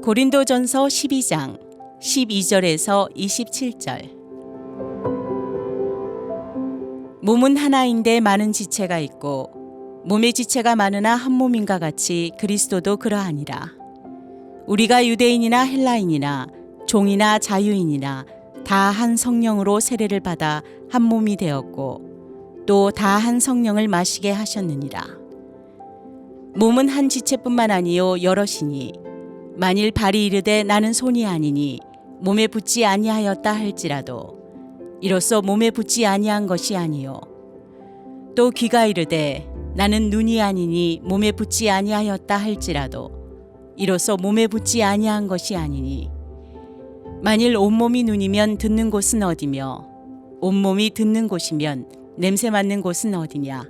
고린도전서 12장 12절에서 27절. 몸은 하나인데 많은 지체가 있고 몸의 지체가 많으나 한 몸인가 같이 그리스도도 그러하니라. 우리가 유대인이나 헬라인이나 종이나 자유인이나 다 한 성령으로 세례를 받아 한 몸이 되었고 또 다 한 성령을 마시게 하셨느니라. 몸은 한 지체뿐만 아니요 여럿이니 만일 발이 이르되 나는 손이 아니니 몸에 붙지 아니하였다 할지라도 이로써 몸에 붙지 아니한 것이 아니요 또 귀가 이르되 나는 눈이 아니니 몸에 붙지 아니하였다 할지라도 이로써 몸에 붙지 아니한 것이 아니니 만일 온몸이 눈이면 듣는 곳은 어디며 온몸이 듣는 곳이면 냄새 맡는 곳은 어디냐.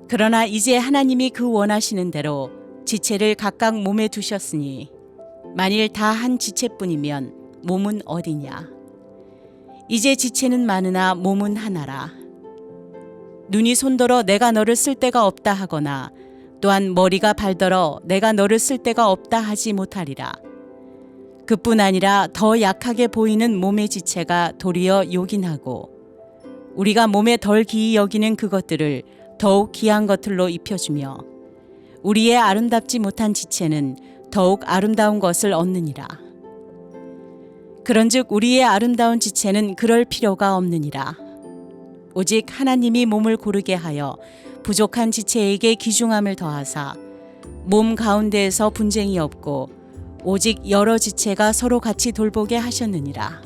그러나 이제 하나님이 그 원하시는 대로 지체를 각각 몸에 두셨으니 만일 다 한 지체뿐이면 몸은 어디냐. 이제 지체는 많으나 몸은 하나라. 눈이 손더러 내가 너를 쓸 데가 없다 하거나 또한 머리가 발더러 내가 너를 쓸 데가 없다 하지 못하리라. 그뿐 아니라 더 약하게 보이는 몸의 지체가 도리어 요긴하고 우리가 몸에 덜 기이 여기는 그것들을 더욱 귀한 것들로 입혀주며 우리의 아름답지 못한 지체는 더욱 아름다운 것을 얻느니라. 그런즉 우리의 아름다운 지체는 그럴 필요가 없느니라. 오직 하나님이 몸을 고르게 하여 부족한 지체에게 귀중함을 더하사 몸 가운데에서 분쟁이 없고 오직 여러 지체가 서로 같이 돌보게 하셨느니라.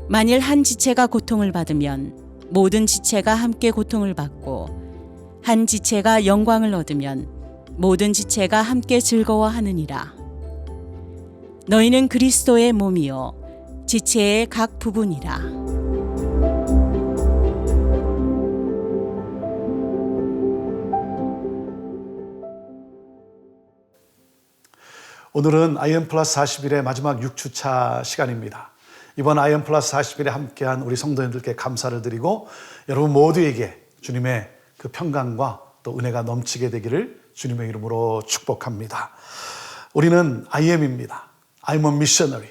만일 한 지체가 고통을 받으면 모든 지체가 함께 고통을 받고 한 지체가 영광을 얻으면 모든 지체가 함께 즐거워하느니라. 너희는 그리스도의 몸이요 지체의 각 부분이라. 오늘은 아이언 플러스 40일의 마지막 6주차 시간입니다. 이번 아이언 플러스 40일에 함께한 우리 성도님들께 감사를 드리고 여러분 모두에게 주님의 그 평강과 또 은혜가 넘치게 되기를 주님의 이름으로 축복합니다. 우리는 IM입니다. I'm a missionary.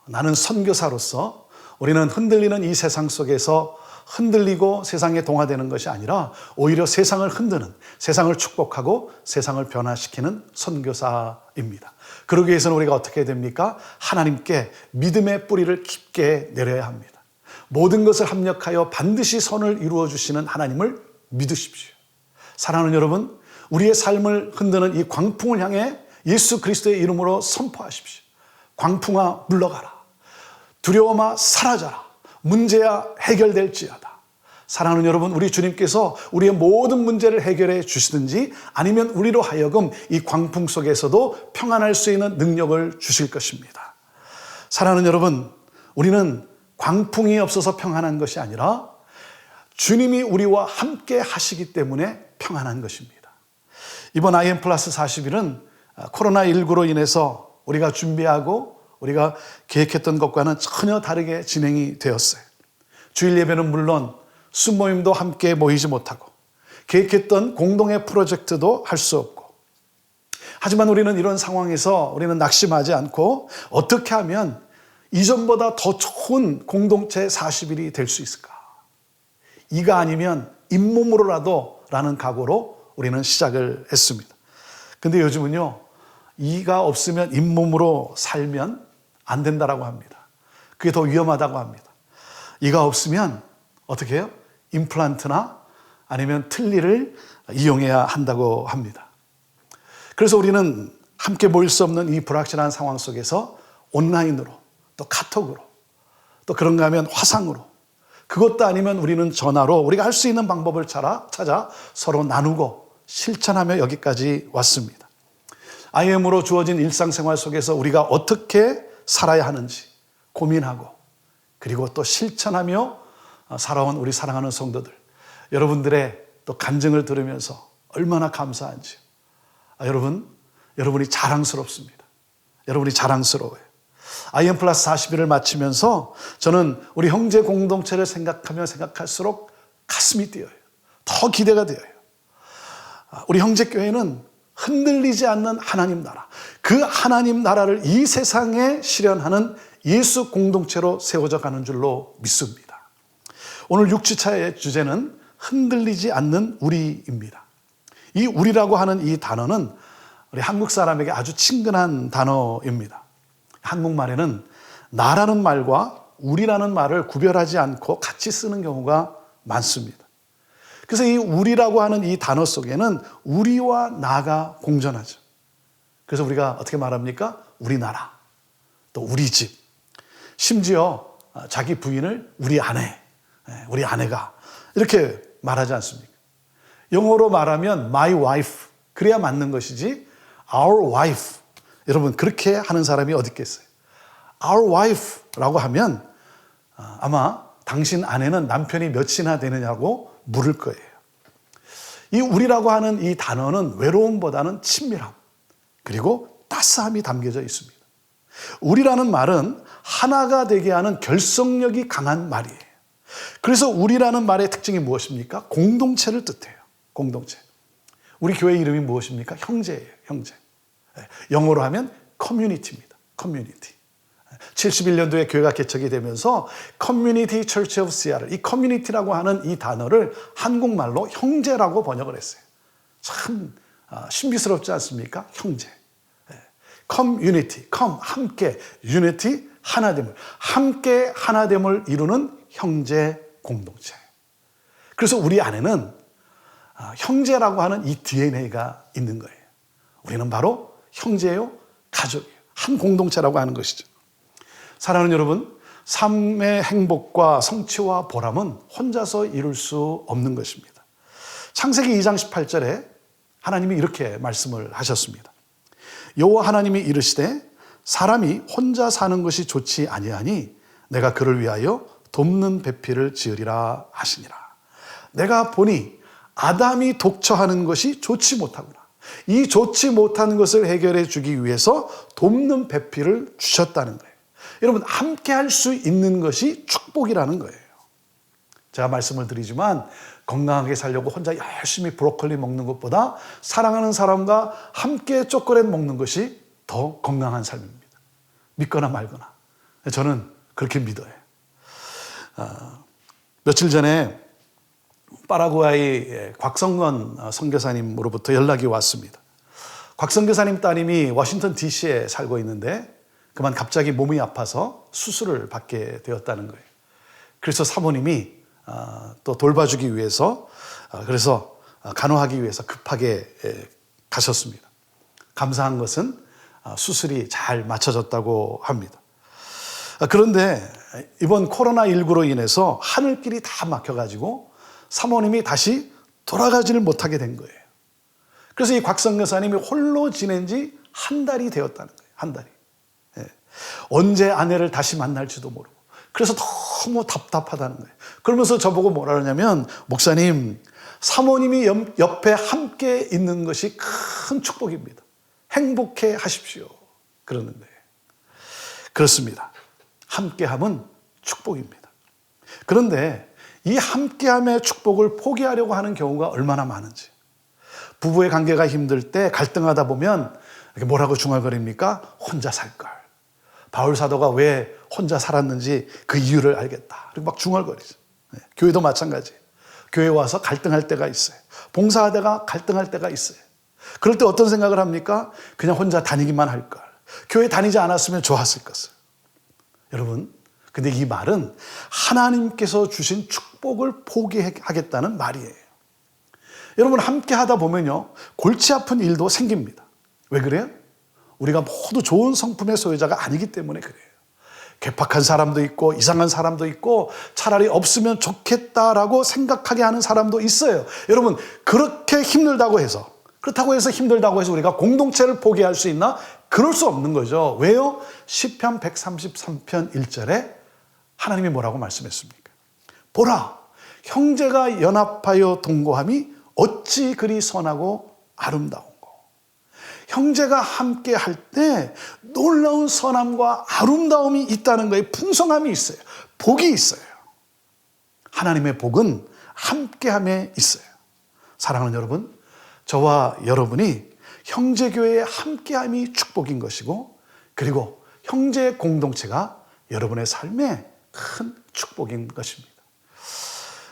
나는 선교사로서 우리는 흔들리는 이 세상 속에서 흔들리고 세상에 동화되는 것이 아니라 오히려 세상을 흔드는, 세상을 축복하고 세상을 변화시키는 선교사입니다. 그러기 위해서는 우리가 어떻게 됩니까? 하나님께 믿음의 뿌리를 깊게 내려야 합니다. 모든 것을 합력하여 반드시 선을 이루어 주시는 하나님을 믿으십시오. 사랑하는 여러분, 우리의 삶을 흔드는 이 광풍을 향해 예수 그리스도의 이름으로 선포하십시오. 광풍아 물러가라. 두려움아 사라져라. 문제야 해결될지어다. 사랑하는 여러분, 우리 주님께서 우리의 모든 문제를 해결해 주시든지 아니면 우리로 하여금 이 광풍 속에서도 평안할 수 있는 능력을 주실 것입니다. 사랑하는 여러분, 우리는 광풍이 없어서 평안한 것이 아니라 주님이 우리와 함께 하시기 때문에 평안한 것입니다. 이번 IM 플러스 40일은 코로나19로 인해서 우리가 준비하고 우리가 계획했던 것과는 전혀 다르게 진행이 되었어요. 주일 예배는 물론 순모임도 함께 모이지 못하고 계획했던 공동의 프로젝트도 할 수 없고, 하지만 우리는 이런 상황에서 우리는 낙심하지 않고 어떻게 하면 이전보다 더 좋은 공동체 40일이 될 수 있을까? 이가 아니면 잇몸으로라도 라는 각오로 우리는 시작을 했습니다. 근데 요즘은요, 이가 없으면 잇몸으로 살면 안 된다라고 합니다. 그게 더 위험하다고 합니다. 이가 없으면 어떻게 해요? 임플란트나 아니면 틀니를 이용해야 한다고 합니다. 그래서 우리는 함께 모일 수 없는 이 불확실한 상황 속에서 온라인으로 또 카톡으로 또 그런가 하면 화상으로, 그것도 아니면 우리는 전화로 우리가 할 수 있는 방법을 찾아 서로 나누고 실천하며 여기까지 왔습니다. IM으로 주어진 일상생활 속에서 우리가 어떻게 살아야 하는지 고민하고 그리고 또 실천하며 살아온 우리 사랑하는 성도들, 여러분들의 또 간증을 들으면서 얼마나 감사한지. 여러분이 자랑스럽습니다. 여러분이 자랑스러워요. IM 플러스 40일을 마치면서 저는 우리 형제 공동체를 생각하면 생각할수록 가슴이 뛰어요. 더 기대가 되어요. 우리 형제교회는 흔들리지 않는 하나님 나라, 그 하나님 나라를 이 세상에 실현하는 예수 공동체로 세워져 가는 줄로 믿습니다. 오늘 6주차의 주제는 흔들리지 않는 우리입니다. 이 우리라고 하는 이 단어는 우리 한국 사람에게 아주 친근한 단어입니다. 한국말에는 나라는 말과 우리라는 말을 구별하지 않고 같이 쓰는 경우가 많습니다. 그래서 이 우리라고 하는 이 단어 속에는 우리와 나가 공존하죠. 그래서 우리가 어떻게 말합니까? 우리나라, 또 우리 집, 심지어 자기 부인을 우리 아내, 우리 아내가 이렇게 말하지 않습니까? 영어로 말하면 my wife, 그래야 맞는 것이지 our wife, 여러분 그렇게 하는 사람이 어디 있겠어요? our wife라고 하면 아마 당신 아내는 남편이 몇이나 되느냐고 물을 거예요. 이 우리라고 하는 이 단어는 외로움보다는 친밀함, 그리고 따스함이 담겨져 있습니다. 우리라는 말은 하나가 되게 하는 결속력이 강한 말이에요. 그래서 우리라는 말의 특징이 무엇입니까? 공동체를 뜻해요. 공동체. 우리 교회 이름이 무엇입니까? 형제예요. 형제. 영어로 하면 커뮤니티입니다. 커뮤니티. 71년도에 교회가 개척이 되면서 커뮤니티 처치 오브 시애틀, 이 커뮤니티라고 하는 이 단어를 한국말로 형제라고 번역을 했어요. 참 신비스럽지 않습니까? 형제. 커뮤니티, 함께, 유니티, 하나됨을, 함께 하나됨을 이루는 형제 공동체. 그래서 우리 안에는 형제라고 하는 이 DNA가 있는 거예요. 우리는 바로 형제요, 가족이에요. 한 공동체라고 하는 것이죠. 사랑하는 여러분, 삶의 행복과 성취와 보람은 혼자서 이룰 수 없는 것입니다. 창세기 2장 18절에 하나님이 이렇게 말씀을 하셨습니다. 여호와 하나님이 이르시되 사람이 혼자 사는 것이 좋지 아니하니 내가 그를 위하여 돕는 배필을 지으리라 하시니라. 내가 보니 아담이 독처하는 것이 좋지 못하구나. 이 좋지 못한 것을 해결해 주기 위해서 돕는 배필을 주셨다는 거예요. 여러분, 함께 할 수 있는 것이 축복이라는 거예요. 제가 말씀을 드리지만 건강하게 살려고 혼자 열심히 브로콜리 먹는 것보다 사랑하는 사람과 함께 초콜릿 먹는 것이 더 건강한 삶입니다. 믿거나 말거나. 저는 그렇게 믿어요. 며칠 전에 파라과이 곽성건 선교사님으로부터 연락이 왔습니다. 곽 선교사님 따님이 워싱턴 DC에 살고 있는데 그만 갑자기 몸이 아파서 수술을 받게 되었다는 거예요. 그래서 사모님이 또 돌봐주기 위해서 그래서 간호하기 위해서 급하게 가셨습니다. 감사한 것은 수술이 잘 맞춰졌다고 합니다. 그런데 이번 코로나19로 인해서 하늘길이 다 막혀가지고 사모님이 다시 돌아가지를 못하게 된 거예요. 그래서 이 곽성 여사님이 홀로 지낸 지 한 달이 되었다는 거예요. 한 달이. 언제 아내를 다시 만날지도 모르고. 그래서 너무 답답하다는 거예요. 그러면서 저보고 뭐라 그러냐면, 목사님, 사모님이 옆에 함께 있는 것이 큰 축복입니다. 행복해 하십시오. 그러는데. 그렇습니다. 함께함은 축복입니다. 그런데 이 함께함의 축복을 포기하려고 하는 경우가 얼마나 많은지. 부부의 관계가 힘들 때 갈등하다 보면 뭐라고 중얼거립니까? 혼자 살걸. 바울 사도가 왜 혼자 살았는지 그 이유를 알겠다. 그리고 막 중얼거리죠. 교회도 마찬가지예요. 교회 와서 갈등할 때가 있어요. 봉사하다가 갈등할 때가 있어요. 그럴 때 어떤 생각을 합니까? 그냥 혼자 다니기만 할걸. 교회 다니지 않았으면 좋았을 것을. 여러분, 근데 이 말은 하나님께서 주신 축복을 포기하겠다는 말이에요. 여러분, 함께 하다 보면요, 골치 아픈 일도 생깁니다. 왜 그래요? 우리가 모두 좋은 성품의 소유자가 아니기 때문에 그래요. 괴팍한 사람도 있고 이상한 사람도 있고 차라리 없으면 좋겠다라고 생각하게 하는 사람도 있어요. 여러분, 그렇게 힘들다고 해서, 그렇다고 해서 힘들다고 해서 우리가 공동체를 포기할 수 있나? 그럴 수 없는 거죠. 왜요? 시편 133편 1절에 하나님이 뭐라고 말씀했습니까? 보라, 형제가 연합하여 동거함이 어찌 그리 선하고 아름다운고. 형제가 함께 할 때 놀라운 선함과 아름다움이 있다는 거예요. 풍성함이 있어요. 복이 있어요. 하나님의 복은 함께함에 있어요. 사랑하는 여러분, 저와 여러분이 형제교회의 함께함이 축복인 것이고, 그리고 형제 공동체가 여러분의 삶에 큰 축복인 것입니다.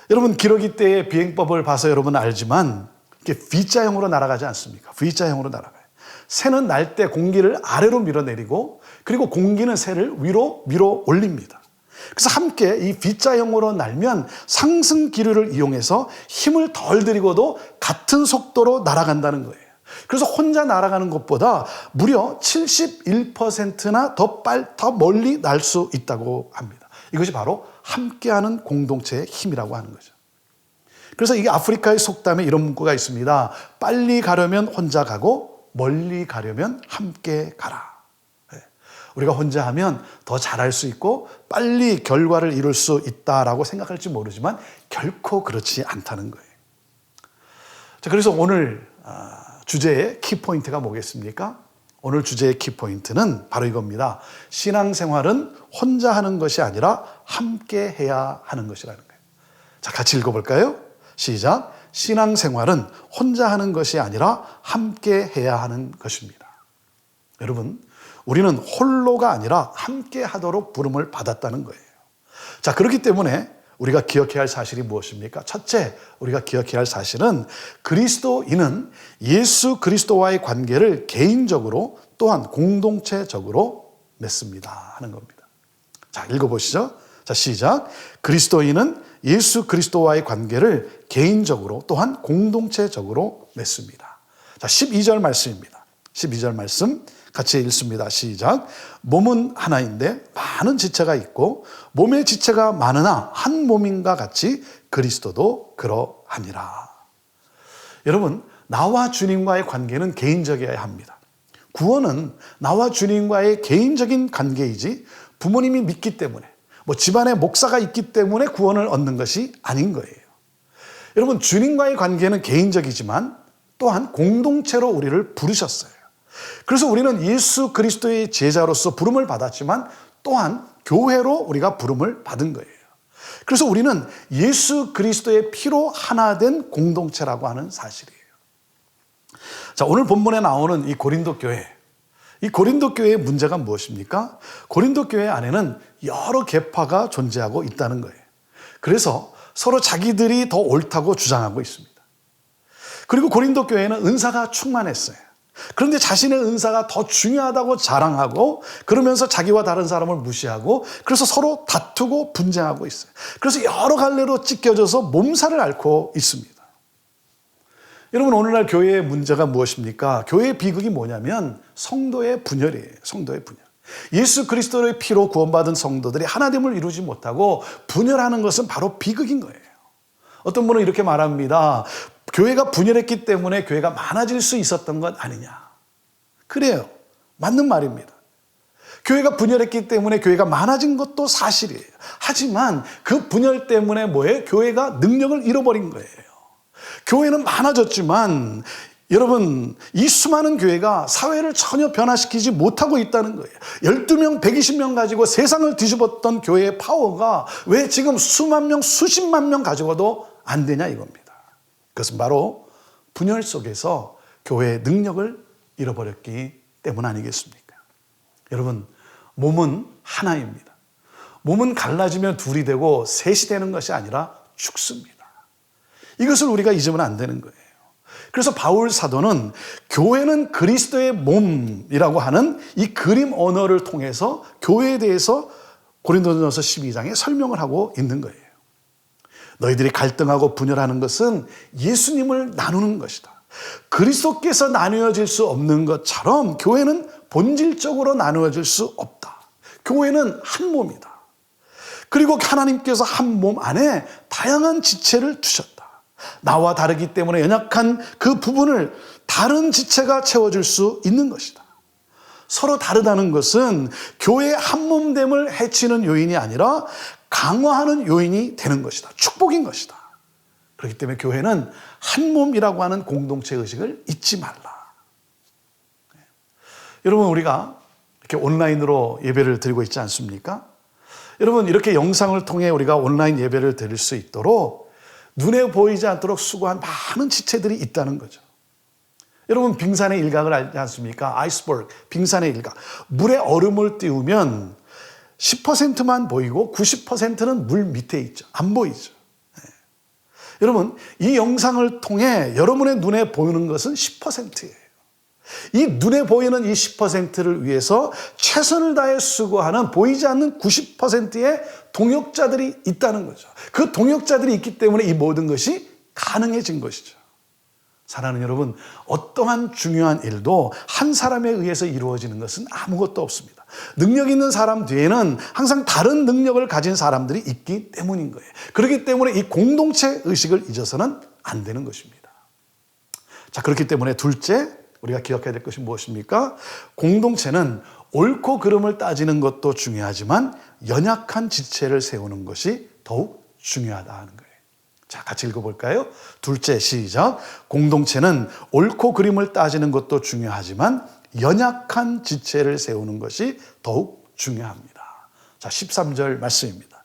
여러분, 기러기 때의 비행법을 봐서 여러분 알지만 이렇게 V자형으로 날아가지 않습니까? V자형으로 날아가요. 새는 날 때 공기를 아래로 밀어내리고, 그리고 공기는 새를 위로 밀어 올립니다. 그래서 함께 이 V자형으로 날면 상승 기류를 이용해서 힘을 덜 들이고도 같은 속도로 날아간다는 거예요. 그래서 혼자 날아가는 것보다 무려 71%나 더 멀리 날 수 있다고 합니다. 이것이 바로 함께하는 공동체의 힘이라고 하는 거죠. 그래서 이게 아프리카의 속담에 이런 문구가 있습니다. 빨리 가려면 혼자 가고 멀리 가려면 함께 가라. 우리가 혼자 하면 더 잘할 수 있고 빨리 결과를 이룰 수 있다라고 생각할지 모르지만 결코 그렇지 않다는 거예요. 자, 그래서 오늘 주제의 키포인트가 뭐겠습니까? 오늘 주제의 키포인트는 바로 이겁니다. 신앙생활은 혼자 하는 것이 아니라 함께 해야 하는 것이라는 거예요. 자, 같이 읽어볼까요? 시작. 신앙생활은 혼자 하는 것이 아니라 함께 해야 하는 것입니다. 여러분, 우리는 홀로가 아니라 함께 하도록 부름을 받았다는 거예요. 자, 그렇기 때문에 우리가 기억해야 할 사실이 무엇입니까? 첫째, 우리가 기억해야 할 사실은 그리스도인은 예수 그리스도와의 관계를 개인적으로 또한 공동체적으로 맺습니다 하는 겁니다. 자, 읽어보시죠. 자, 시작. 그리스도인은 예수 그리스도와의 관계를 개인적으로 또한 공동체적으로 맺습니다. 자, 12절 말씀입니다. 12절 말씀 같이 읽습니다. 시작. 몸은 하나인데 많은 지체가 있고 몸의 지체가 많으나 한 몸인가 같이 그리스도도 그러하니라. 여러분, 나와 주님과의 관계는 개인적이어야 합니다. 구원은 나와 주님과의 개인적인 관계이지 부모님이 믿기 때문에 집안에 목사가 있기 때문에 구원을 얻는 것이 아닌 거예요. 여러분, 주님과의 관계는 개인적이지만 또한 공동체로 우리를 부르셨어요. 그래서 우리는 예수 그리스도의 제자로서 부름을 받았지만 또한 교회로 우리가 부름을 받은 거예요. 그래서 우리는 예수 그리스도의 피로 하나 된 공동체라고 하는 사실이에요. 자, 오늘 본문에 나오는 이 고린도 교회, 이 고린도 교회의 문제가 무엇입니까? 고린도 교회 안에는 여러 계파가 존재하고 있다는 거예요. 그래서 서로 자기들이 더 옳다고 주장하고 있습니다. 그리고 고린도 교회는 은사가 충만했어요. 그런데 자신의 은사가 더 중요하다고 자랑하고 그러면서 자기와 다른 사람을 무시하고 그래서 서로 다투고 분쟁하고 있어요. 그래서 여러 갈래로 찢겨져서 몸살을 앓고 있습니다. 여러분, 오늘날 교회의 문제가 무엇입니까? 교회의 비극이 뭐냐면 성도의 분열이에요. 성도의 분열. 예수 그리스도의 피로 구원받은 성도들이 하나됨을 이루지 못하고 분열하는 것은 바로 비극인 거예요. 어떤 분은 이렇게 말합니다. 교회가 분열했기 때문에 교회가 많아질 수 있었던 것 아니냐. 그래요. 맞는 말입니다. 교회가 분열했기 때문에 교회가 많아진 것도 사실이에요. 하지만 그 분열 때문에 뭐예요? 교회가 능력을 잃어버린 거예요. 교회는 많아졌지만 여러분, 이 수많은 교회가 사회를 전혀 변화시키지 못하고 있다는 거예요. 12명, 120명 가지고 세상을 뒤집었던 교회의 파워가 왜 지금 수만 명, 수십만 명 가지고도 안 되냐 이겁니다. 그것은 바로 분열 속에서 교회의 능력을 잃어버렸기 때문 아니겠습니까? 여러분, 몸은 하나입니다. 몸은 갈라지면 둘이 되고 셋이 되는 것이 아니라 죽습니다. 이것을 우리가 잊으면 안 되는 거예요. 그래서 바울 사도는 교회는 그리스도의 몸이라고 하는 이 그림 언어를 통해서 교회에 대해서 고린도전서 12장에 설명을 하고 있는 거예요. 너희들이 갈등하고 분열하는 것은 예수님을 나누는 것이다. 그리스도께서 나누어질 수 없는 것처럼 교회는 본질적으로 나누어질 수 없다. 교회는 한 몸이다. 그리고 하나님께서 한 몸 안에 다양한 지체를 두셨다. 나와 다르기 때문에 연약한 그 부분을 다른 지체가 채워줄 수 있는 것이다. 서로 다르다는 것은 교회의 한 몸됨을 해치는 요인이 아니라 강화하는 요인이 되는 것이다. 축복인 것이다. 그렇기 때문에 교회는 한 몸이라고 하는 공동체 의식을 잊지 말라. 여러분, 우리가 이렇게 온라인으로 예배를 드리고 있지 않습니까? 여러분, 이렇게 영상을 통해 우리가 온라인 예배를 드릴 수 있도록 눈에 보이지 않도록 수고한 많은 지체들이 있다는 거죠. 여러분 빙산의 일각을 알지 않습니까? 아이스버그, 빙산의 일각. 물에 얼음을 띄우면 10%만 보이고 90%는 물 밑에 있죠. 안 보이죠. 여러분, 이 영상을 통해 여러분의 눈에 보이는 것은 10%예요. 이 눈에 보이는 이 10%를 위해서 최선을 다해 수고하는 보이지 않는 90%의 동역자들이 있다는 거죠. 그 동역자들이 있기 때문에 이 모든 것이 가능해진 것이죠. 사랑하는 여러분, 어떠한 중요한 일도 한 사람에 의해서 이루어지는 것은 아무것도 없습니다. 능력 있는 사람 뒤에는 항상 다른 능력을 가진 사람들이 있기 때문인 거예요. 그렇기 때문에 이 공동체 의식을 잊어서는 안 되는 것입니다. 자, 그렇기 때문에 둘째, 우리가 기억해야 될 것이 무엇입니까? 공동체는 옳고 그름을 따지는 것도 중요하지만 연약한 지체를 세우는 것이 더욱 중요하다는 거예요. 자, 같이 읽어볼까요? 둘째, 시작. 공동체는 옳고 그름을 따지는 것도 중요하지만 연약한 지체를 세우는 것이 더욱 중요합니다. 자, 13절 말씀입니다.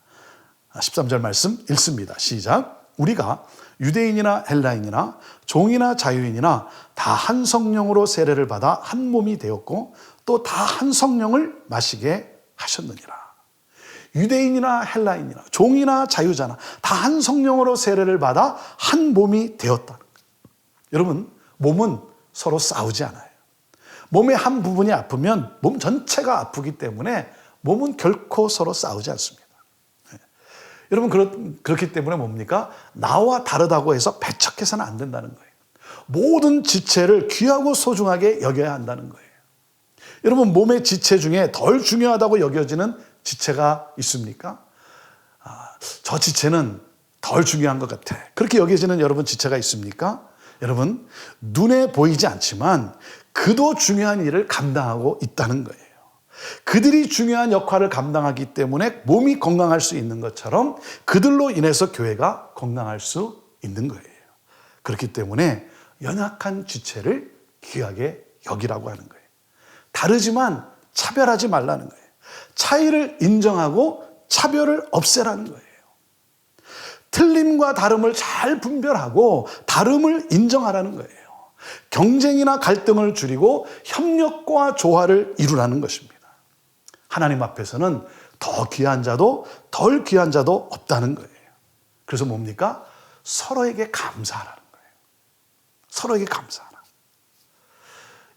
13절 말씀 읽습니다. 시작. 우리가 유대인이나 헬라인이나 종이나 자유인이나 다 한 성령으로 세례를 받아 한 몸이 되었고 또 다 한 성령을 마시게 하셨느니라. 유대인이나 헬라인이나 종이나 자유자나 다 한 성령으로 세례를 받아 한 몸이 되었다. 여러분, 몸은 서로 싸우지 않아요. 몸의 한 부분이 아프면 몸 전체가 아프기 때문에 몸은 결코 서로 싸우지 않습니다. 여러분, 그렇기 때문에 뭡니까? 나와 다르다고 해서 배척해서는 안 된다는 거예요. 모든 지체를 귀하고 소중하게 여겨야 한다는 거예요. 여러분, 몸의 지체 중에 덜 중요하다고 여겨지는 지체가 있습니까? 저 지체는 덜 중요한 것 같아. 그렇게 여겨지는 여러분 지체가 있습니까? 여러분, 눈에 보이지 않지만 그도 중요한 일을 감당하고 있다는 거예요. 그들이 중요한 역할을 감당하기 때문에 몸이 건강할 수 있는 것처럼 그들로 인해서 교회가 건강할 수 있는 거예요. 그렇기 때문에 연약한 지체를 귀하게 여기라고 하는 거예요. 다르지만 차별하지 말라는 거예요. 차이를 인정하고 차별을 없애라는 거예요. 틀림과 다름을 잘 분별하고 다름을 인정하라는 거예요. 경쟁이나 갈등을 줄이고 협력과 조화를 이루라는 것입니다. 하나님 앞에서는 더 귀한 자도 덜 귀한 자도 없다는 거예요. 그래서 뭡니까? 서로에게 감사하라는 거예요. 서로에게 감사하라.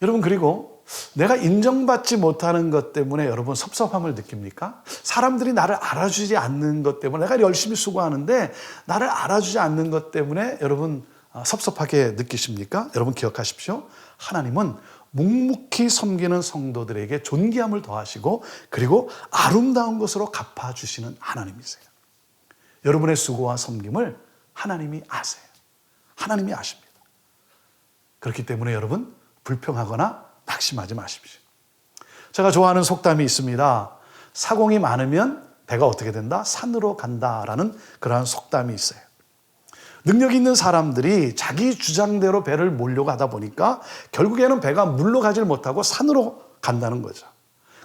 여러분, 그리고 내가 인정받지 못하는 것 때문에 여러분 섭섭함을 느낍니까? 사람들이 나를 알아주지 않는 것 때문에 내가 열심히 수고하는데 나를 알아주지 않는 것 때문에 여러분 섭섭하게 느끼십니까? 여러분 기억하십시오. 하나님은 묵묵히 섬기는 성도들에게 존귀함을 더하시고 그리고 아름다운 것으로 갚아주시는 하나님이세요. 여러분의 수고와 섬김을 하나님이 아세요. 하나님이 아십니다. 그렇기 때문에 여러분 불평하거나 낙심하지 마십시오. 제가 좋아하는 속담이 있습니다. 사공이 많으면 배가 어떻게 된다? 산으로 간다라는 그러한 속담이 있어요. 능력 있는 사람들이 자기 주장대로 배를 몰려고 하다 보니까 결국에는 배가 물로 가질 못하고 산으로 간다는 거죠.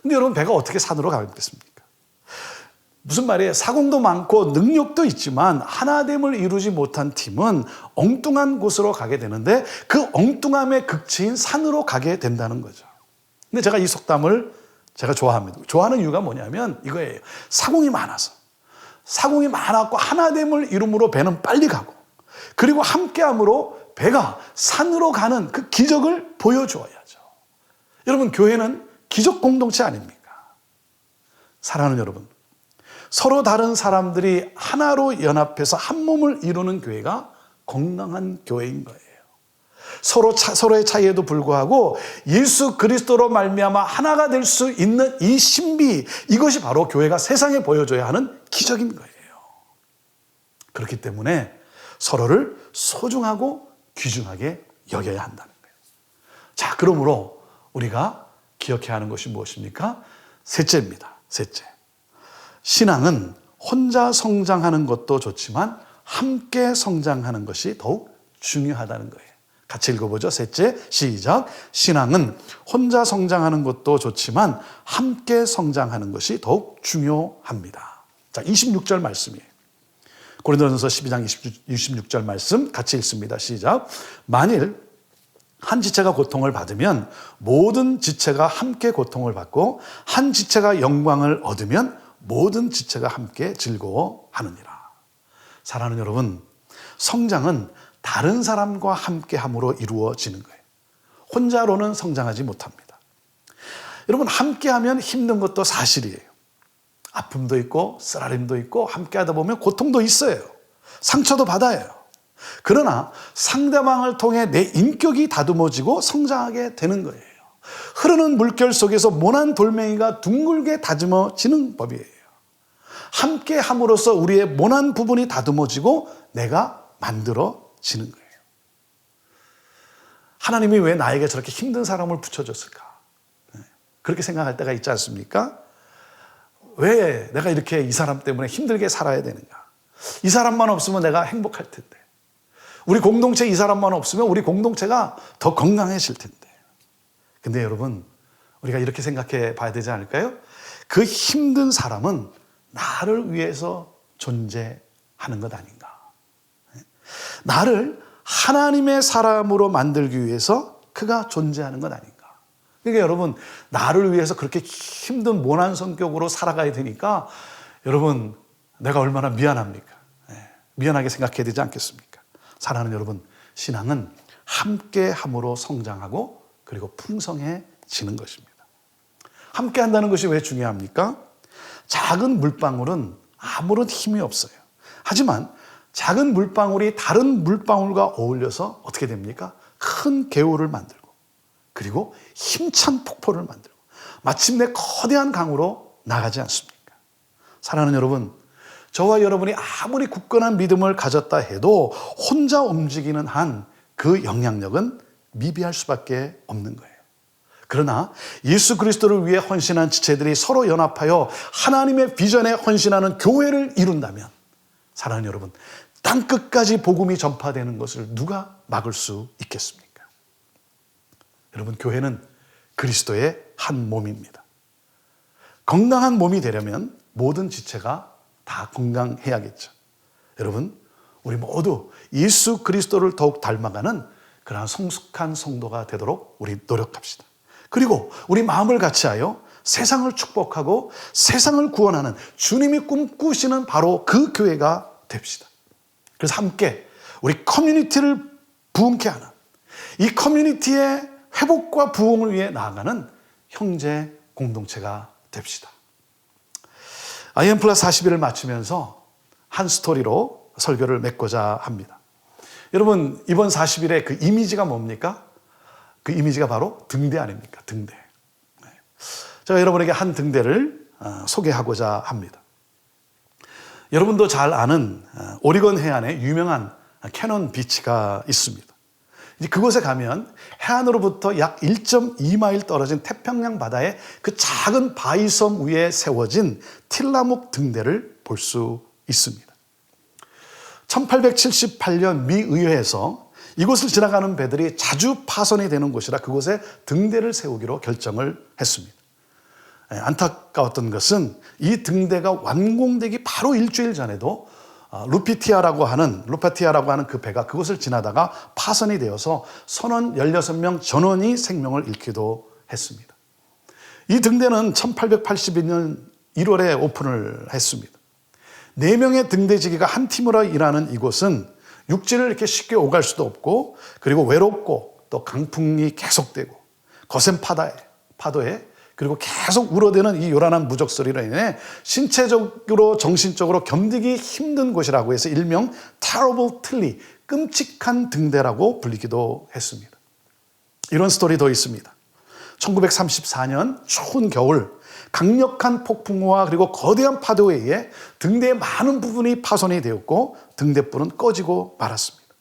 근데 여러분, 배가 어떻게 산으로 가겠습니까? 무슨 말이에요? 사공도 많고 능력도 있지만 하나됨을 이루지 못한 팀은 엉뚱한 곳으로 가게 되는데 그 엉뚱함의 극치인 산으로 가게 된다는 거죠. 근데 제가 이 속담을 제가 좋아합니다. 좋아하는 이유가 뭐냐면 이거예요. 사공이 많았고 하나됨을 이룸으로 배는 빨리 가고 그리고 함께함으로 배가 산으로 가는 그 기적을 보여주어야죠. 여러분, 교회는 기적 공동체 아닙니까? 사랑하는 여러분, 서로 다른 사람들이 하나로 연합해서 한 몸을 이루는 교회가 건강한 교회인 거예요. 서로의 차이에도 불구하고 예수 그리스도로 말미암아 하나가 될 수 있는 이 신비, 이것이 바로 교회가 세상에 보여줘야 하는 기적인 거예요. 그렇기 때문에 서로를 소중하고 귀중하게 여겨야 한다는 거예요. 자, 그러므로 우리가 기억해야 하는 것이 무엇입니까? 셋째입니다. 셋째. 신앙은 혼자 성장하는 것도 좋지만 함께 성장하는 것이 더욱 중요하다는 거예요. 같이 읽어보죠. 셋째, 시작. 신앙은 혼자 성장하는 것도 좋지만 함께 성장하는 것이 더욱 중요합니다. 자, 26절 말씀이에요. 고린도전서 12장 26절 말씀 같이 읽습니다. 시작. 만일 한 지체가 고통을 받으면 모든 지체가 함께 고통을 받고 한 지체가 영광을 얻으면 모든 지체가 함께 즐거워하느니라. 사랑하는 여러분, 성장은 다른 사람과 함께함으로 이루어지는 거예요. 혼자로는 성장하지 못합니다. 여러분, 함께하면 힘든 것도 사실이에요. 아픔도 있고 쓰라림도 있고 함께하다 보면 고통도 있어요. 상처도 받아요. 그러나 상대방을 통해 내 인격이 다듬어지고 성장하게 되는 거예요. 흐르는 물결 속에서 모난 돌멩이가 둥글게 다듬어지는 법이에요. 함께함으로써 우리의 모난 부분이 다듬어지고 내가 만들어지는 거예요. 하나님이 왜 나에게 저렇게 힘든 사람을 붙여줬을까? 그렇게 생각할 때가 있지 않습니까? 왜 내가 이렇게 이 사람 때문에 힘들게 살아야 되는가? 이 사람만 없으면 내가 행복할 텐데. 우리 공동체 이 사람만 없으면 우리 공동체가 더 건강해질 텐데. 근데 여러분, 우리가 이렇게 생각해 봐야 되지 않을까요? 그 힘든 사람은 나를 위해서 존재하는 것 아닌가? 나를 하나님의 사람으로 만들기 위해서 그가 존재하는 것 아닌가? 그러니까 여러분, 나를 위해서 그렇게 힘든 모난 성격으로 살아가야 되니까 여러분, 내가 얼마나 미안합니까? 미안하게 생각해야 되지 않겠습니까? 사랑하는 여러분, 신앙은 함께함으로 성장하고 그리고 풍성해지는 것입니다. 함께한다는 것이 왜 중요합니까? 작은 물방울은 아무런 힘이 없어요. 하지만 작은 물방울이 다른 물방울과 어울려서 어떻게 됩니까? 큰 개울을 만들고 그리고 힘찬 폭포를 만들고 마침내 거대한 강으로 나가지 않습니까? 사랑하는 여러분, 저와 여러분이 아무리 굳건한 믿음을 가졌다 해도 혼자 움직이는 한 그 영향력은 미비할 수밖에 없는 거예요. 그러나 예수 그리스도를 위해 헌신한 지체들이 서로 연합하여 하나님의 비전에 헌신하는 교회를 이룬다면, 사랑하는 여러분, 땅끝까지 복음이 전파되는 것을 누가 막을 수 있겠습니까? 여러분, 교회는 그리스도의 한 몸입니다. 건강한 몸이 되려면 모든 지체가 다 건강해야겠죠. 여러분, 우리 모두 예수 그리스도를 더욱 닮아가는 그러한 성숙한 성도가 되도록 우리 노력합시다. 그리고 우리 마음을 같이하여 세상을 축복하고 세상을 구원하는 주님이 꿈꾸시는 바로 그 교회가 됩시다. 그래서 함께 우리 커뮤니티를 부흥케 하는, 이 커뮤니티의 회복과 부흥을 위해 나아가는 형제 공동체가 됩시다. IM 플러스 41을 마치면서 한 스토리로 설교를 맺고자 합니다. 여러분, 이번 40일의 그 이미지가 뭡니까? 그 이미지가 바로 등대 아닙니까? 등대. 제가 여러분에게 한 등대를 소개하고자 합니다. 여러분도 잘 아는 오리건 해안에 유명한 캐논 비치가 있습니다. 이제 그곳에 가면 해안으로부터 약 1.2마일 떨어진 태평양 바다의 그 작은 바위섬 위에 세워진 틸라묵 등대를 볼 수 있습니다. 1878년 미 의회에서 이곳을 지나가는 배들이 자주 파손이 되는 곳이라 그곳에 등대를 세우기로 결정을 했습니다. 안타까웠던 것은 이 등대가 완공되기 바로 일주일 전에도 루파티아라고 하는 그 배가 그곳을 지나다가 파손이 되어서 선원 16명 전원이 생명을 잃기도 했습니다. 이 등대는 1882년 1월에 오픈을 했습니다. 4명의 등대지기가 한 팀으로 일하는 이곳은 육지를 이렇게 쉽게 오갈 수도 없고, 그리고 외롭고 또 강풍이 계속되고 거센 파도에 그리고 계속 울어대는 이 요란한 무적 소리로 인해 신체적으로 정신적으로 견디기 힘든 곳이라고 해서 일명 Terrible Tilly, 끔찍한 등대라고 불리기도 했습니다. 이런 스토리도 있습니다. 1934년 추운 겨울 강력한 폭풍우와 그리고 거대한 파도에 의해 등대의 많은 부분이 파손이 되었고 등대불은 꺼지고 말았습니다.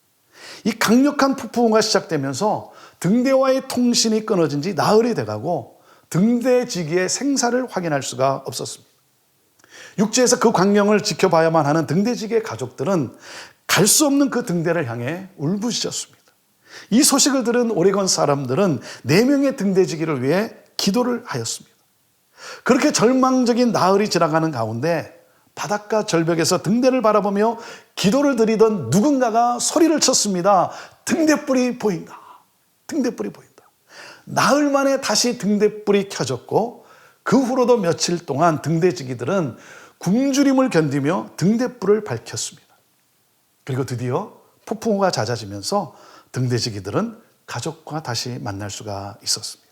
이 강력한 폭풍우가 시작되면서 등대와의 통신이 끊어진 지 나흘이 돼가고 등대지기의 생사를 확인할 수가 없었습니다. 육지에서 그 광경을 지켜봐야만 하는 등대지기의 가족들은 갈 수 없는 그 등대를 향해 울부짖었습니다. 이 소식을 들은 오레곤 사람들은 4명의 등대지기를 위해 기도를 하였습니다. 그렇게 절망적인 나흘이 지나가는 가운데 바닷가 절벽에서 등대를 바라보며 기도를 드리던 누군가가 소리를 쳤습니다. 등대불이 보인다. 등대불이 보인다. 나흘 만에 다시 등대불이 켜졌고 그 후로도 며칠 동안 등대지기들은 굶주림을 견디며 등대불을 밝혔습니다. 그리고 드디어 폭풍우가 잦아지면서 등대지기들은 가족과 다시 만날 수가 있었습니다.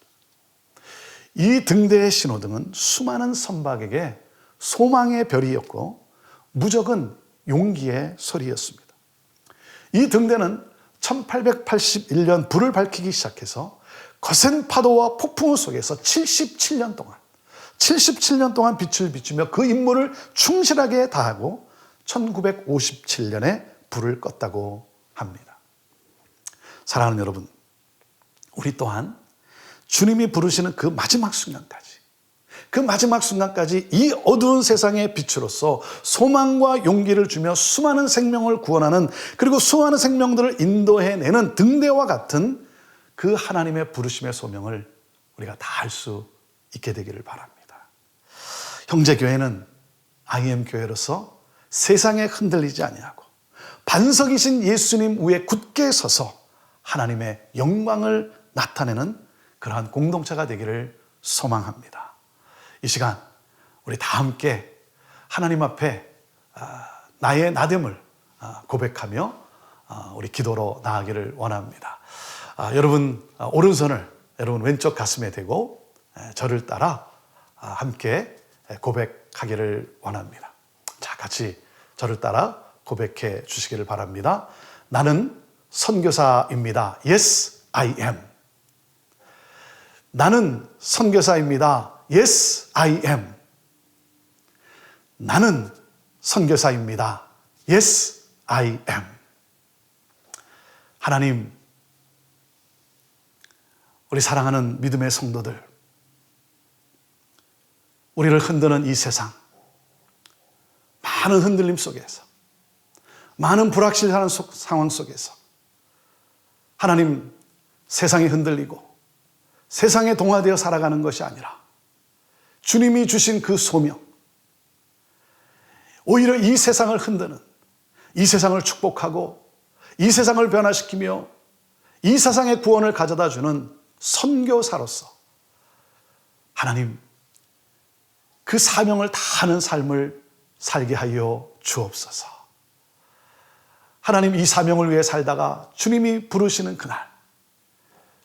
이 등대의 신호등은 수많은 선박에게 소망의 별이었고 무적은 용기의 소리였습니다. 이 등대는 1881년 불을 밝히기 시작해서 거센 파도와 폭풍우 속에서 77년 동안 빛을 비추며 그 임무를 충실하게 다하고 1957년에 불을 껐다고 합니다. 사랑하는 여러분, 우리 또한 주님이 부르시는 그 마지막 순간까지 이 어두운 세상의 빛으로서 소망과 용기를 주며 수많은 생명을 구원하는, 그리고 수많은 생명들을 인도해내는 등대와 같은 그 하나님의 부르심의 소명을 우리가 다 할 수 있게 되기를 바랍니다. 형제교회는 IM교회로서 세상에 흔들리지 아니하고 반석이신 예수님 위에 굳게 서서 하나님의 영광을 나타내는 그러한 공동체가 되기를 소망합니다. 이 시간 우리 다 함께 하나님 앞에 나의 나됨을 고백하며 우리 기도로 나아가기를 원합니다. 여러분 오른손을 여러분 왼쪽 가슴에 대고 저를 따라 함께 고백하기를 원합니다. 자, 같이 저를 따라 고백해 주시기를 바랍니다. 나는 선교사입니다. Yes, I am. 나는 선교사입니다. Yes, I am. 나는 선교사입니다. Yes, I am. 하나님, 우리 사랑하는 믿음의 성도들, 우리를 흔드는 이 세상, 많은 흔들림 속에서, 많은 불확실한 상황 속에서 하나님, 세상이 흔들리고 세상에 동화되어 살아가는 것이 아니라 주님이 주신 그 소명, 오히려 이 세상을 흔드는, 이 세상을 축복하고 이 세상을 변화시키며 이 세상의 구원을 가져다 주는 선교사로서 하나님, 그 사명을 다하는 삶을 살게 하여 주옵소서. 하나님, 이 사명을 위해 살다가 주님이 부르시는 그날,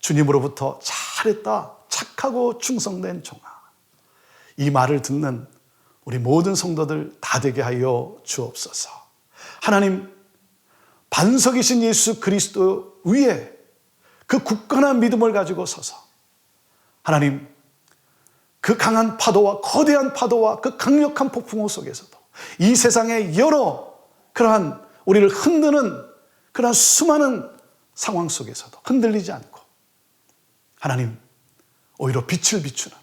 주님으로부터 잘했다, 착하고 충성된 종아, 이 말을 듣는 우리 모든 성도들 다 되게 하여 주옵소서. 하나님, 반석이신 예수 그리스도 위에 그 굳건한 믿음을 가지고 서서 하나님, 그 강한 파도와 거대한 파도와 그 강력한 폭풍우 속에서도 이 세상의 여러 그러한 우리를 흔드는 그러한 수많은 상황 속에서도 흔들리지 않고 하나님, 오히려 빛을 비추는,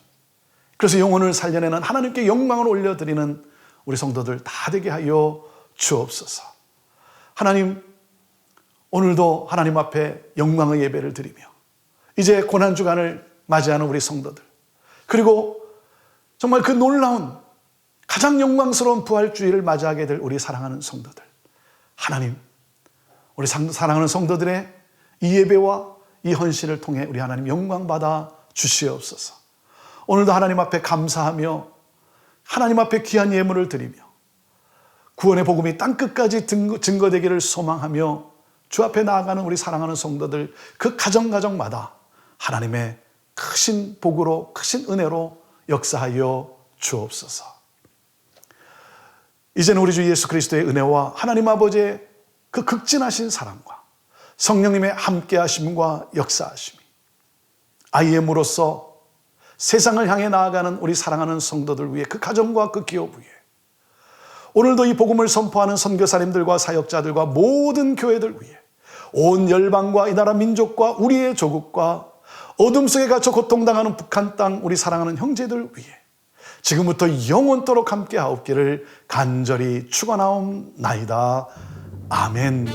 그래서 영혼을 살려내는, 하나님께 영광을 올려드리는 우리 성도들 다 되게 하여 주옵소서. 하나님, 오늘도 하나님 앞에 영광의 예배를 드리며 이제 고난주간을 맞이하는 우리 성도들, 그리고 정말 그 놀라운 가장 영광스러운 부활주의를 맞이하게 될 우리 사랑하는 성도들, 하나님, 우리 사랑하는 성도들의 이 예배와 이 헌신을 통해 우리 하나님 영광 받아 주시옵소서. 오늘도 하나님 앞에 감사하며 하나님 앞에 귀한 예물을 드리며 구원의 복음이 땅끝까지 증거되기를 소망하며 주 앞에 나아가는 우리 사랑하는 성도들, 그 가정마다 하나님의 크신 복으로, 크신 은혜로 역사하여 주옵소서. 이제는 우리 주 예수 그리스도의 은혜와 하나님 아버지의 그 극진하신 사랑과 성령님의 함께하심과 역사하심이 IM으로서 세상을 향해 나아가는 우리 사랑하는 성도들 위해, 그 가정과 그 기업 위에, 오늘도 이 복음을 선포하는 선교사님들과 사역자들과 모든 교회들 위해, 온 열방과 이 나라 민족과 우리의 조국과 어둠 속에 갇혀 고통당하는 북한 땅 우리 사랑하는 형제들 위해 지금부터 영원토록 함께하옵기를 간절히 축원하옵나이다. 아멘.